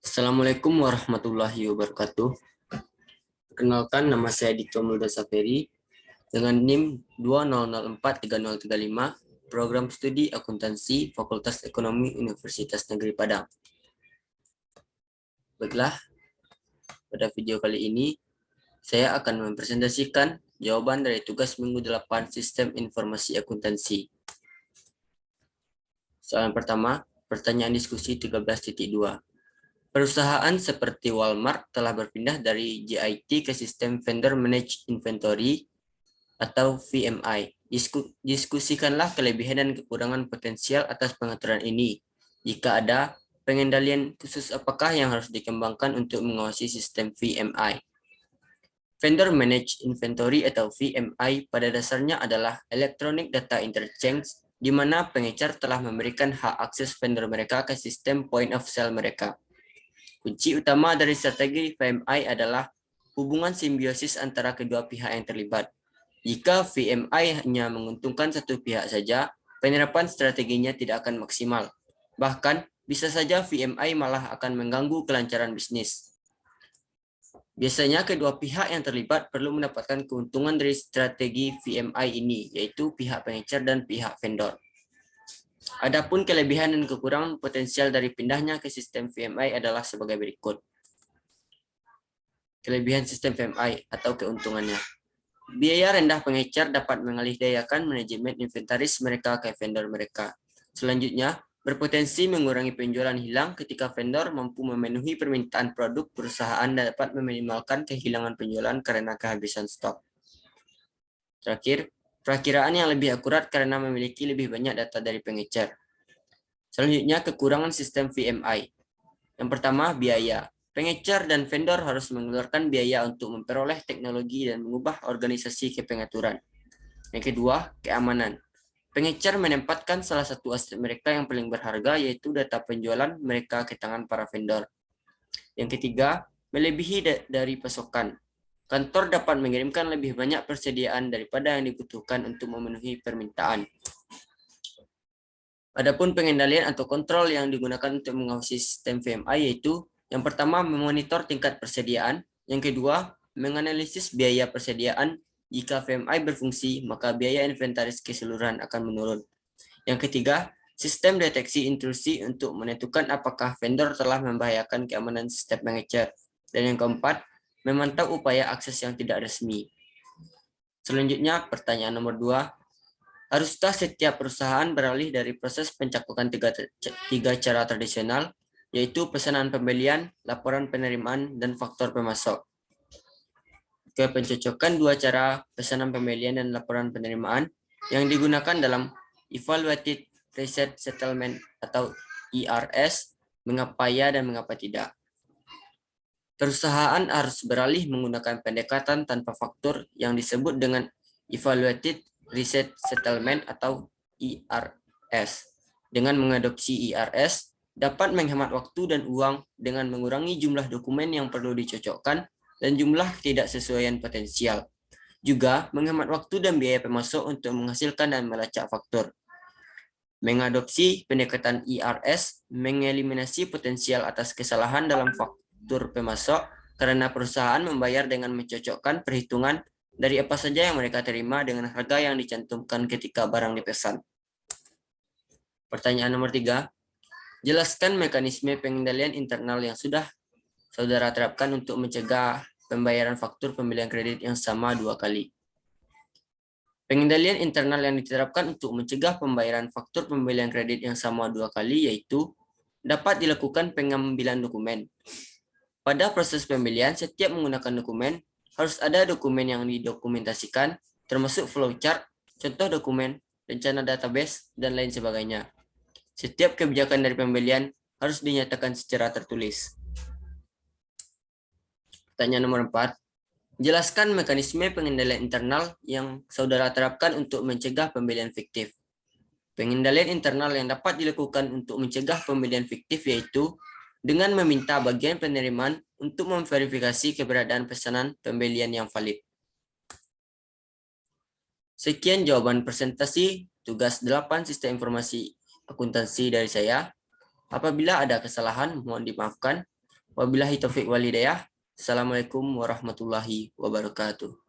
Assalamualaikum warahmatullahi wabarakatuh. Perkenalkan, nama saya Dito Mulda Saferi dengan NIM 20043035, Program Studi Akuntansi Fakultas Ekonomi Universitas Negeri Padang. Baiklah, pada video kali ini saya akan mempresentasikan jawaban dari tugas minggu 8 Sistem Informasi Akuntansi. Soalan pertama, pertanyaan diskusi 13.2. Perusahaan seperti Walmart telah berpindah dari JIT ke sistem Vendor Managed Inventory atau VMI. Diskusikanlah kelebihan dan kekurangan potensial atas pengaturan ini. Jika ada, pengendalian khusus apakah yang harus dikembangkan untuk mengawasi sistem VMI? Vendor Managed Inventory atau VMI pada dasarnya adalah Electronic Data Interchange, di mana pengecer telah memberikan hak akses vendor mereka ke sistem point of sale mereka. Kunci utama dari strategi VMI adalah hubungan simbiosis antara kedua pihak yang terlibat. Jika VMI hanya menguntungkan satu pihak saja, penerapan strateginya tidak akan maksimal. Bahkan, bisa saja VMI malah akan mengganggu kelancaran bisnis. Biasanya kedua pihak yang terlibat perlu mendapatkan keuntungan dari strategi VMI ini, yaitu pihak pengecer dan pihak vendor. Adapun kelebihan dan kekurangan potensial dari pindahnya ke sistem VMI adalah sebagai berikut. Kelebihan sistem VMI atau keuntungannya. Biaya rendah pengecer dapat mengalihdayakan manajemen inventaris mereka ke vendor mereka. Selanjutnya, berpotensi mengurangi penjualan hilang ketika vendor mampu memenuhi permintaan produk perusahaan dan dapat meminimalkan kehilangan penjualan karena kehabisan stok. Terakhir, perakiraan yang lebih akurat karena memiliki lebih banyak data dari pengecer. Selanjutnya, kekurangan sistem VMI. Yang pertama, biaya. Pengecer dan vendor harus mengeluarkan biaya untuk memperoleh teknologi dan mengubah organisasi ke pengaturan. Yang kedua, keamanan. Pengecer menempatkan salah satu aset mereka yang paling berharga, yaitu data penjualan mereka ke tangan para vendor. Yang ketiga, melebihi dari pasokan. Kantor dapat mengirimkan lebih banyak persediaan daripada yang dibutuhkan untuk memenuhi permintaan. Adapun pengendalian atau kontrol yang digunakan untuk mengawasi sistem VMI yaitu yang pertama, memonitor tingkat persediaan. Yang kedua, menganalisis biaya persediaan. Jika VMI berfungsi, maka biaya inventaris keseluruhan akan menurun. Yang ketiga, sistem deteksi intrusi untuk menentukan apakah vendor telah membahayakan keamanan sistem pengecer. Dan yang keempat, memantau upaya akses yang tidak resmi. Selanjutnya, pertanyaan nomor 2. Haruskah setiap perusahaan beralih dari proses pencakupan tiga cara tradisional, yaitu pesanan pembelian, laporan penerimaan, dan faktor pemasok? Ke pencocokan dua cara pesanan pembelian dan laporan penerimaan yang digunakan dalam Evaluated Reset Settlement atau ERS, mengapa ya dan mengapa tidak? Perusahaan harus beralih menggunakan pendekatan tanpa faktur yang disebut dengan Evaluated Reset Settlement atau ERS. Dengan mengadopsi ERS, dapat menghemat waktu dan uang dengan mengurangi jumlah dokumen yang perlu dicocokkan dan jumlah ketidaksesuaian potensial. Juga menghemat waktu dan biaya pemasok untuk menghasilkan dan melacak faktur. Mengadopsi pendekatan ERS mengeliminasi potensial atas kesalahan dalam faktur pemasok karena perusahaan membayar dengan mencocokkan perhitungan dari apa saja yang mereka terima dengan harga yang dicantumkan ketika barang dipesan. Pertanyaan nomor 3. Jelaskan mekanisme pengendalian internal yang sudah saudara terapkan untuk mencegah pembayaran faktur pembelian kredit yang sama dua kali. Pengendalian internal yang diterapkan untuk mencegah pembayaran faktur pembelian kredit yang sama dua kali yaitu dapat dilakukan pengambilan dokumen. Pada proses pembelian, setiap menggunakan dokumen, harus ada dokumen yang didokumentasikan, termasuk flowchart, contoh dokumen, rencana database, dan lain sebagainya. Setiap kebijakan dari pembelian harus dinyatakan secara tertulis. Pertanyaan nomor 4. Jelaskan mekanisme pengendalian internal yang saudara terapkan untuk mencegah pembelian fiktif. Pengendalian internal yang dapat dilakukan untuk mencegah pembelian fiktif yaitu dengan meminta bagian penerimaan untuk memverifikasi keberadaan pesanan pembelian yang valid. Sekian jawaban presentasi tugas 8 Sistem Informasi Akuntansi dari saya. Apabila ada kesalahan, mohon dimaafkan. Wabillahi taufiq walhidayah. Assalamualaikum warahmatullahi wabarakatuh.